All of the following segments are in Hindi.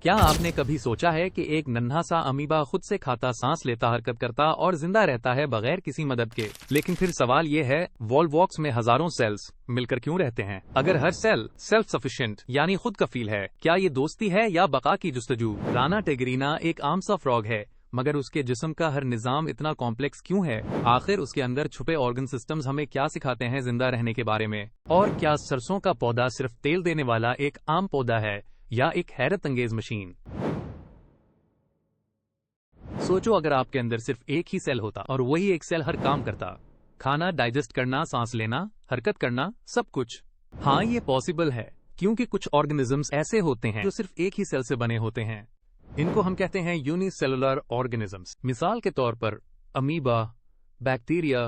क्या आपने कभी सोचा है कि एक नन्हा सा अमीबा खुद से खाता, सांस लेता, हरकत करता और जिंदा रहता है बगैर किसी मदद के? लेकिन फिर सवाल ये है, वॉल्वॉक्स में हजारों सेल्स मिलकर क्यों रहते हैं? अगर हर सेल सेल्फ सफिशिएंट यानी खुद कफील है, क्या ये दोस्ती है या बका की जुस्तजू? राना टिग्रीना एक आम सा फ्रॉग है, मगर उसके जिस्म का हर निजाम इतना कॉम्प्लेक्स क्यों है? आखिर उसके अंदर छुपे ऑर्गन सिस्टम्स हमें क्या सिखाते हैं जिंदा रहने के बारे में? और क्या सरसों का पौधा सिर्फ तेल देने वाला एक आम पौधा है या एक हैरत अंगेज मशीन? सोचो, अगर आपके अंदर सिर्फ एक ही सेल होता और वही एक सेल हर काम करता, खाना डाइजेस्ट करना, सांस लेना, हरकत करना, सब कुछ। हाँ, ये पॉसिबल है, क्योंकि कुछ ऑर्गेनिजम्स ऐसे होते हैं जो सिर्फ एक ही सेल से बने होते हैं। इनको हम कहते हैं यूनिसेलुलर ऑर्गेनिजम्स। मिसाल के तौर पर अमीबा, बैक्टीरिया,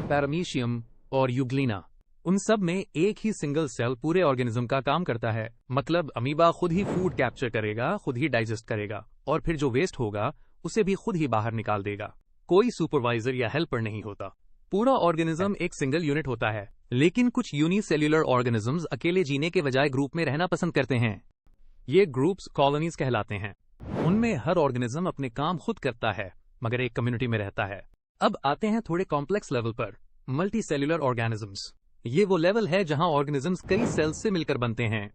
पैरामीशियम और यूग्लिना। उन सब में एक ही सिंगल सेल पूरे ऑर्गेनिज्म का काम करता है। मतलब अमीबा खुद ही फूड कैप्चर करेगा, खुद ही डाइजेस्ट करेगा और फिर जो वेस्ट होगा उसे भी खुद ही बाहर निकाल देगा। कोई सुपरवाइजर या हेल्पर नहीं होता। पूरा ऑर्गेनिज्म एक सिंगल यूनिट होता है। लेकिन कुछ यूनिसेल्युलर ऑर्गेनिजम्स अकेले जीने के बजाय ग्रुप में रहना पसंद करते हैं। ये ग्रुप्स कॉलोनीज कहलाते हैं। उनमें हर ऑर्गेनिज्म अपने काम खुद करता है, मगर एक कम्युनिटी में रहता है। अब आते हैं थोड़े कॉम्प्लेक्स लेवल पर, मल्टी सेल्युलर ऑर्गेनिजम्स। ये वो लेवल है जहां ऑर्गेनिजम्स कई सेल्स से मिलकर बनते हैं।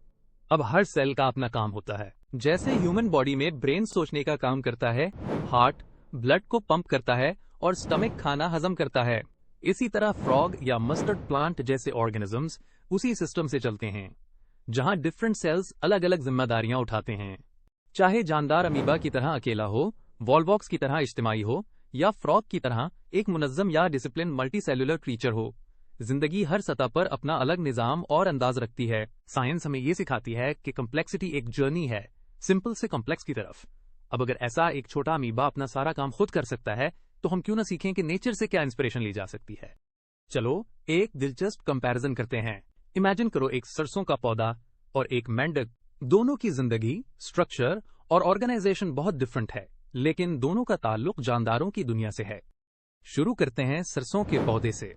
अब हर सेल का अपना काम होता है। जैसे ह्यूमन बॉडी में ब्रेन सोचने का काम करता है, हार्ट ब्लड को पंप करता है और स्टमक खाना हजम करता है, इसी तरह फ्रॉग या मस्टर्ड प्लांट जैसे ऑर्गेनिजम्स उसी सिस्टम से चलते हैं, जहां डिफरेंट सेल्स अलग अलग जिम्मेदारियां उठाते हैं। चाहे जानदार अमीबा की तरह अकेला हो, वॉल्वॉक्स की तरह इज्तिमाई हो, या फ्रॉग की तरह एक मुनज्जम या डिसिप्लिन मल्टी सेल्युलर क्रीचर हो, जिंदगी हर सतह पर अपना अलग निजाम और अंदाज रखती है। साइंस हमें ये सिखाती है कि कम्प्लेक्सिटी एक जर्नी है, सिंपल से कॉम्प्लेक्स की तरफ। अब अगर ऐसा एक छोटा अमीबा अपना सारा काम खुद कर सकता है, तो हम क्यों ना सीखें कि नेचर से क्या इंस्पिरेशन ली जा सकती है। चलो एक दिलचस्प कंपैरिजन करते हैं। इमेजिन करो, एक सरसों का पौधा और एक मेंढक। दोनों की जिंदगी, स्ट्रक्चर और ऑर्गेनाइजेशन बहुत डिफरेंट है, लेकिन दोनों का ताल्लुक जानदारों की दुनिया से है। शुरू करते हैं सरसों के पौधे से,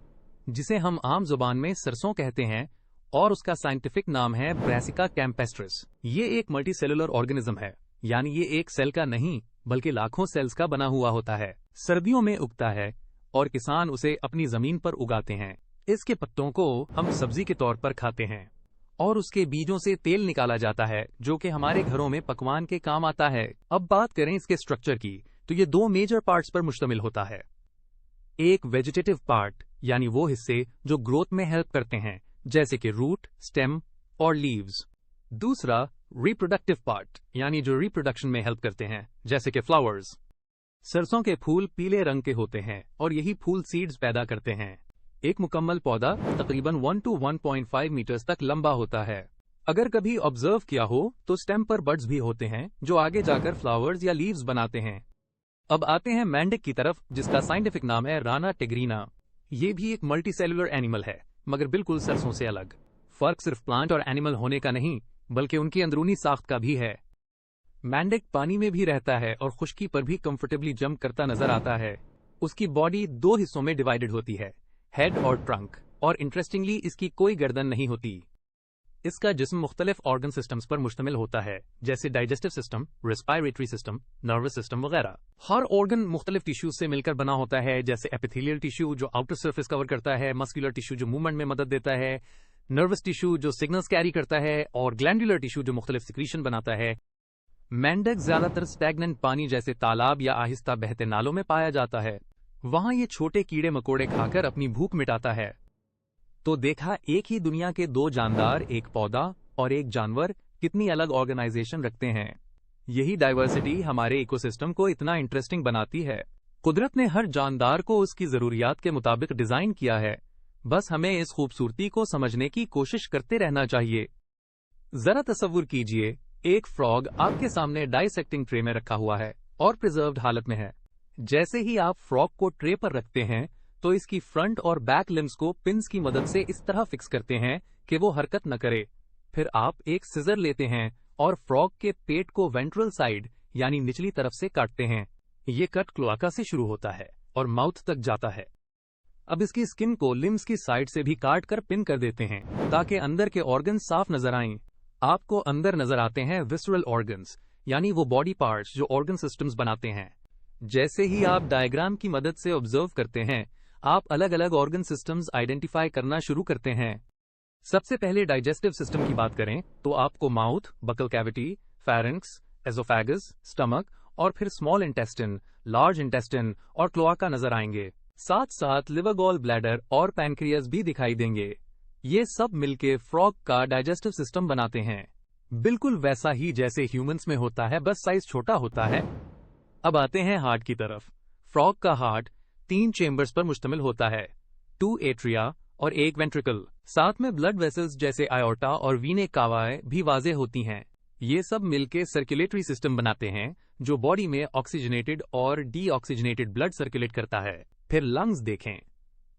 जिसे हम आम जुबान में सरसों कहते हैं और उसका साइंटिफिक नाम है ब्रासिका कैम्पेस्ट्रिस। ये एक मल्टीसेलुलर ऑर्गेनिज्म है, यानी ये एक सेल का नहीं बल्कि लाखों सेल्स का बना हुआ होता है। सर्दियों में उगता है और किसान उसे अपनी जमीन पर उगाते हैं। इसके पत्तों को हम सब्जी के तौर पर खाते हैं और उसके बीजों से तेल निकाला जाता है, जो कि हमारे घरों में पकवान के काम आता है। अब बात करें इसके स्ट्रक्चर की, तो ये दो मेजर पार्ट्स पर मुश्तमिल होता है। एक वेजिटेटिव पार्ट, यानी वो हिस्से जो ग्रोथ में हेल्प करते हैं, जैसे कि रूट, स्टेम और लीव्स। दूसरा रिप्रोडक्टिव पार्ट, यानी जो रिप्रोडक्शन में हेल्प करते हैं, जैसे कि फ्लावर्स। सरसों के फूल पीले रंग के होते हैं और यही फूल सीड्स पैदा करते हैं। एक मुकम्मल पौधा तकरीबन 1 to 1.5 मीटर्स तक लंबा होता है। अगर कभी ऑब्जर्व किया हो तो स्टेम पर बड्स भी होते हैं, जो आगे जाकर फ्लावर्स या लीव्स बनाते हैं। अब आते हैं मेंढक की तरफ, जिसका साइंटिफिक नाम है राना टिग्रीना। ये भी एक मल्टीसेलुलर एनिमल है, मगर बिल्कुल सरसों से अलग। फर्क सिर्फ प्लांट और एनिमल होने का नहीं, बल्कि उनकी अंदरूनी साख्त का भी है। मेंढक पानी में भी रहता है और खुश्की पर भी कंफर्टेबली जंप करता नजर आता है। उसकी बॉडी दो हिस्सों में डिवाइडेड होती है, हेड और ट्रंक, और इंटरेस्टिंगली इसकी कोई गर्दन नहीं होती। इसका जिस्म मुख्तलिफ ऑर्गन सिस्टम्स पर मुश्तमिल होता है, जैसे digestive system, respiratory system, nervous system वगैरह। हर ऑर्गन मुख्तलिफ टिश्यूज से मिलकर बना होता है, जैसे एपिथेलियल टिश्यू जो आउटर सरफेस कवर करता है, मस्कुलर टिश्यू जो मूवमेंट में मदद देता है, नर्वस टिश्यू जो सिग्नल्स कैरी करता है, और ग्लैंडुलर टिश्यू जो मुख्तलिफ सिक्रीशन बनाता है। मेंढक ज्यादातर स्टैग्नेंट पानी जैसे तालाब या आहिस्ता बहते नालों में पाया जाता है। वहां ये छोटे कीड़े मकोड़े खाकर अपनी भूख मिटाता है। तो देखा, एक ही दुनिया के दो जानदार, एक पौधा और एक जानवर, कितनी अलग ऑर्गेनाइजेशन रखते हैं। यही डाइवर्सिटी हमारे इकोसिस्टम को इतना इंटरेस्टिंग बनाती है। कुदरत ने हर जानदार को उसकी जरूरियात के मुताबिक डिजाइन किया है, बस हमें इस खूबसूरती को समझने की कोशिश करते रहना चाहिए। जरा तसव्वुर कीजिए, एक फ्रॉग आपके सामने डाइसेक्टिंग ट्रे में रखा हुआ है और प्रिजर्व्ड हालत में है। जैसे ही आप फ्रॉग को ट्रे पर रखते हैं, तो इसकी फ्रंट और बैक लिम्स को पिन्स की मदद से इस तरह फिक्स करते हैं कि वो हरकत न करे। फिर आप एक सिजर लेते हैं और फ्रॉग के पेट को वेंट्रल साइड यानी निचली तरफ से काटते हैं। ये कट क्लोआका से शुरू होता है और माउथ तक जाता है। अब इसकी स्किन को लिम्स की साइड से भी काट कर पिन कर देते हैं, ताकि अंदर के ऑर्गन साफ नजर आएं। आपको अंदर नजर आते हैं विसरल ऑर्गन्स, यानी वो बॉडी पार्ट्स जो ऑर्गन सिस्टम्स बनाते हैं। जैसे ही आप डायग्राम की मदद से ऑब्जर्व करते हैं, आप अलग अलग ऑर्गन सिस्टम्स आइडेंटिफाई करना शुरू करते हैं। सबसे पहले डाइजेस्टिव सिस्टम की बात करें तो आपको mouth, buccal cavity, pharynx, oesophagus, stomach और फिर स्मॉल इंटेस्टिन, लार्ज इंटेस्टिन और क्लोआका नजर आएंगे। साथ साथ लिवर, गॉल ब्लैडर और पैनक्रियाज भी दिखाई देंगे। ये सब मिलके फ्रॉग का डाइजेस्टिव सिस्टम बनाते हैं, बिल्कुल वैसा ही जैसे ह्यूमंस में होता है, बस साइज छोटा होता है। अब आते हैं हार्ट की तरफ। फ्रॉग का हार्ट 3 चेंबर्स पर मुश्तमिल होता है, 2 एट्रिया और 1 वेंट्रिकल। साथ में ब्लड वेसल्स जैसे आयोर्टा और वीने कावाए भी वाजे होती हैं। ये सब मिलके सर्कुलेटरी सिस्टम बनाते हैं जो बॉडी में ऑक्सीजनेटेड और डीऑक्सीजनेटेड ब्लड सर्कुलेट करता है। फिर लंग्स देखें।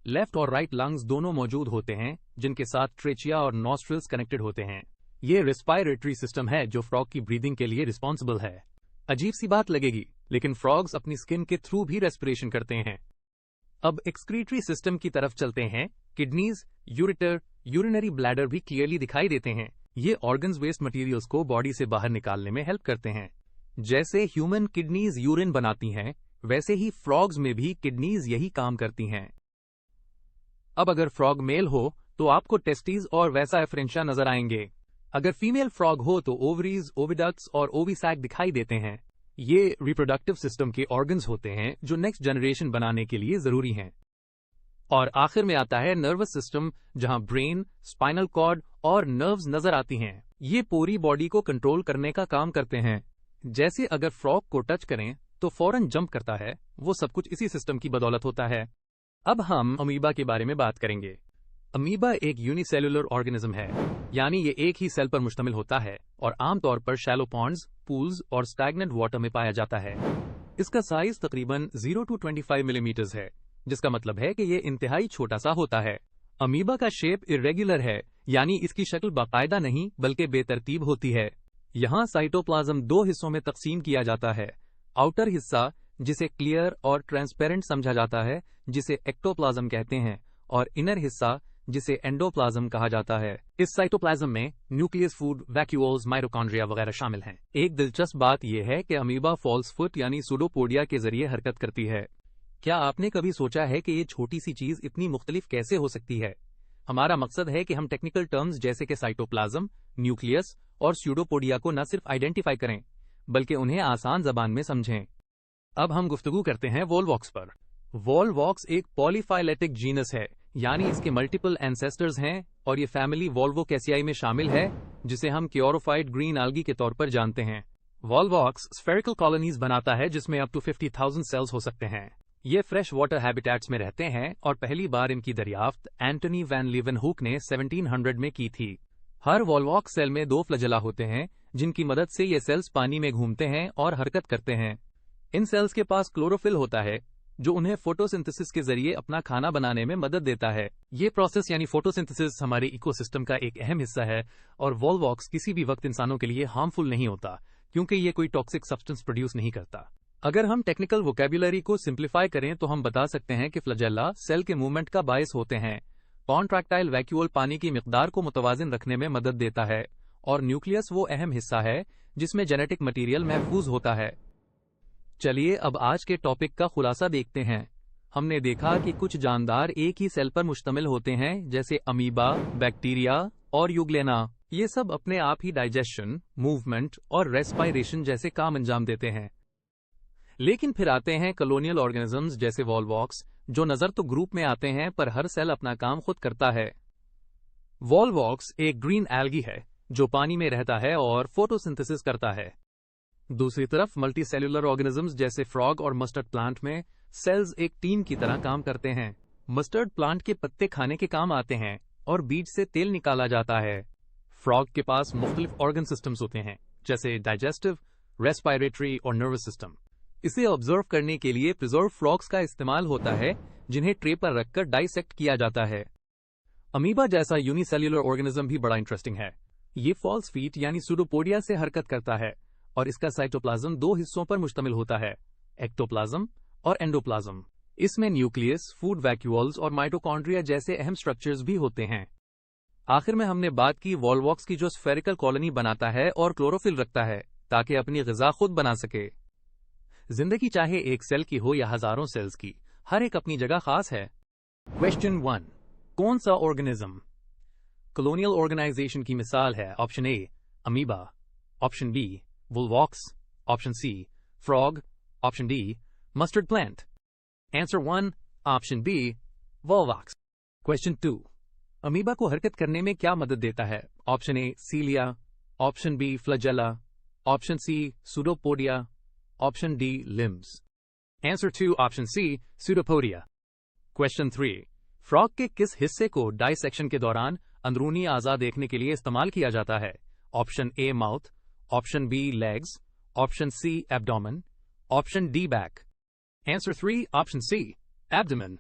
लेफ्ट और राइट लंग्स दोनों मौजूद होते हैं, जिनके साथ ट्रेचिया और नॉस्ट्रिल्स कनेक्टेड होते हैं। ये रेस्पिरेटरी सिस्टम है जो फ्रॉग की ब्रीदिंग के लिए रिस्पॉन्सिबल है। अजीब सी बात लगेगी, लेकिन फ्रॉग्स अपनी स्किन के थ्रू भी रेस्पिरेशन करते हैं। अब एक्सक्रीटरी सिस्टम की तरफ चलते हैं। किडनीज, यूरेटर, यूरिनरी ब्लैडर भी क्लियरली दिखाई देते हैं। ये ऑर्गन्स वेस्ट मटेरियल्स को बॉडी से बाहर निकालने में हेल्प करते हैं। जैसे ह्यूमन किडनीज यूरिन बनाती हैं, वैसे ही फ्रॉग्स में भी किडनीज यही काम करती हैं। अब अगर फ्रॉग मेल हो तो आपको टेस्टीज और वैसा एफरेंशिया नजर आएंगे। अगर फीमेल फ्रॉग हो तो ओवरीज, ओविडक्ट्स और ओविसैक दिखाई देते हैं। ये रिप्रोडक्टिव सिस्टम के ऑर्गन्स होते हैं जो नेक्स्ट जनरेशन बनाने के लिए जरूरी हैं। और आखिर में आता है नर्वस सिस्टम, जहां ब्रेन, स्पाइनल कॉर्ड और नर्व्स नजर आती हैं। ये पूरी बॉडी को कंट्रोल करने का काम करते हैं। जैसे अगर फ्रॉग को टच करें तो फौरन जंप करता है, वो सब कुछ इसी सिस्टम की बदौलत होता है। अब हम अमीबा के बारे में बात करेंगे। अमीबा एक यूनिसेल्युलर ऑर्गेनिज्म है, यानी ये एक ही सेल पर मुश्तमिल होता है और आमतौर पर शैलो पॉन्ड्स, पूल्स और स्टैग्नेंट वाटर में पाया जाता है। इसका साइज तकरीबन 0 to 25 मिलीमीटर्स है, जिसका मतलब है कि ये इंतहाई छोटा सा होता है। अमीबा का शेप इर्रेगुलर है, यानी इसकी शक्ल बाकायदा नहीं बल्कि बेतरतीब होती है। यहाँ साइटोप्लाज्म 2 हिस्सों में तकसीम किया जाता है। आउटर हिस्सा जिसे क्लियर और ट्रांसपेरेंट समझा जाता है, जिसे एक्टोप्लाज्म कहते हैं, और इनर हिस्सा जिसे एंडोप्लाज्म कहा जाता है। इस साइटोप्लाज्म में न्यूक्लियस, फूड वैक्यूल्स, माइटोकॉन्ड्रिया वगैरह शामिल हैं। एक दिलचस्प बात यह है कि अमीबा फॉल्स फुट यानी सूडोपोडिया के जरिए हरकत करती है। क्या आपने कभी सोचा है कि ये छोटी सी चीज इतनी मुख्तलिफ कैसे हो सकती है? हमारा मकसद है कि हम टेक्निकल टर्म्स जैसे कि साइटोप्लाज्म, न्यूक्लियस और स्यूडोपोडिया को न सिर्फ आइडेंटिफाई करें, बल्कि उन्हें आसान जबान में समझें। अब हम गुफ्तगू करते हैं वॉलवॉक्स पर। वॉलवॉक्स एक पॉलीफाइलेटिक जीनस है, यानी इसके मल्टीपल एंसेस्टर्स हैं और ये फैमिली वॉल्वोकेसियाई में शामिल है, जिसे हम क्योरोफाइड ग्रीन algae के तौर पर जानते हैं। वॉलवॉक्स स्फेरिकल कॉलोनीज बनाता है जिसमें अप टू 50,000 सेल्स हो सकते हैं। ये फ्रेश वाटर हैबिटेट्स में रहते हैं और पहली बार इनकी दरियाफ्त एंटनी वैन लीवनहुक ने 1700 में की थी। हर वॉलवॉक्स सेल में 2 फ्लैजेला होते हैं, जिनकी मदद से ये सेल्स पानी में घूमते हैं और हरकत करते हैं। इन सेल्स के पास क्लोरोफिल होता है, जो उन्हें फोटोसिंथेसिस के जरिए अपना खाना बनाने में मदद देता है। ये प्रोसेस यानी फोटोसिंथेसिस हमारे इकोसिस्टम का एक अहम हिस्सा है और वॉलवॉक्स किसी भी वक्त इंसानों के लिए हार्मफुल नहीं होता, क्योंकि ये कोई टॉक्सिक सब्सटेंस प्रोड्यूस नहीं करता। अगर हम टेक्निकल वोकैबुलरी को सिंप्लीफाई करें तो हम बता सकते हैं कि फ्लैजेला सेल के मूवमेंट का बायस होते हैं। कॉन्ट्रैक्टाइल वैक्यूल पानी की मिकदार को मुतवाजिन रखने में मदद देता है और न्यूक्लियस वो अहम हिस्सा है जिसमें जेनेटिक मटीरियल महफूज होता है। चलिए अब आज के टॉपिक का खुलासा देखते हैं। हमने देखा कि कुछ जानदार एक ही सेल पर मुश्तमिल होते हैं, जैसे अमीबा, बैक्टीरिया और यूग्लेना। ये सब अपने आप ही डाइजेशन, मूवमेंट और रेस्पिरेशन जैसे काम अंजाम देते हैं। लेकिन फिर आते हैं कॉलोनियल ऑर्गेनिजम्स जैसे वॉलवॉक्स, जो नजर तो ग्रुप में आते हैं पर हर सेल अपना काम खुद करता है। वॉलवॉक्स एक ग्रीन algae है जो पानी में रहता है और फोटोसिंथेसिस करता है। दूसरी तरफ मल्टीसेल्युलर ऑर्गेनिजम्स जैसे फ्रॉग और मस्टर्ड प्लांट में सेल्स एक टीम की तरह काम करते हैं। मस्टर्ड प्लांट के पत्ते खाने के काम आते हैं और बीज से तेल निकाला जाता है। फ्रॉग के पास मुख्तलिफ ऑर्गन सिस्टम्स होते हैं, जैसे डाइजेस्टिव, रेस्पिरेटरी और नर्वस सिस्टम। इसे ऑब्जर्व करने के लिए प्रिजर्व फ्रॉग्स का इस्तेमाल होता है, जिन्हें ट्रे पर रखकर डाइसेक्ट किया जाता है। अमीबा जैसा यूनिसेल्युलर ऑर्गेनिज्म भी बड़ा इंटरेस्टिंग है। ये फॉल्स फीट यानी सूडोपोडिया से हरकत करता है और इसका साइटोप्लाज्म 2 हिस्सों पर मुश्तमिल होता है, एक्टोप्लाज्म और एंडोप्लाज्म। इसमें न्यूक्लियस, फूड वैक्यूल्स और माइटोकॉन्ड्रिया जैसे अहम स्ट्रक्चर्स भी होते हैं। आखिर में हमने बात की वॉलवॉक्स की, जो स्फेरिकल कॉलोनी बनाता है और क्लोरोफिल रखता है ताकि अपनी ग़िज़ा खुद बना सके। जिंदगी चाहे एक सेल की हो या हजारों सेल्स की, हर एक अपनी जगह खास है। क्वेश्चन 1, कौन सा ऑर्गेनिज्म? कॉलोनियल ऑर्गेनाइजेशन की मिसाल है option A amoeba, option B volvox, option C frog, option D mustard plant. Answer 1 option B volvox. Question 2, amoeba को हरकत करने में क्या मदद देता है? Option A cilia, option B flagella, option C pseudopodia, option D limbs. Answer 2 option C pseudopodia. Question 3, frog के किस हिस्से को डाइसेक्शन के दौरान अंदरूनी आज़ा देखने के लिए इस्तेमाल किया जाता है? Option A mouth, option B legs, option C abdomen, option D back. Answer 3 option C abdomen.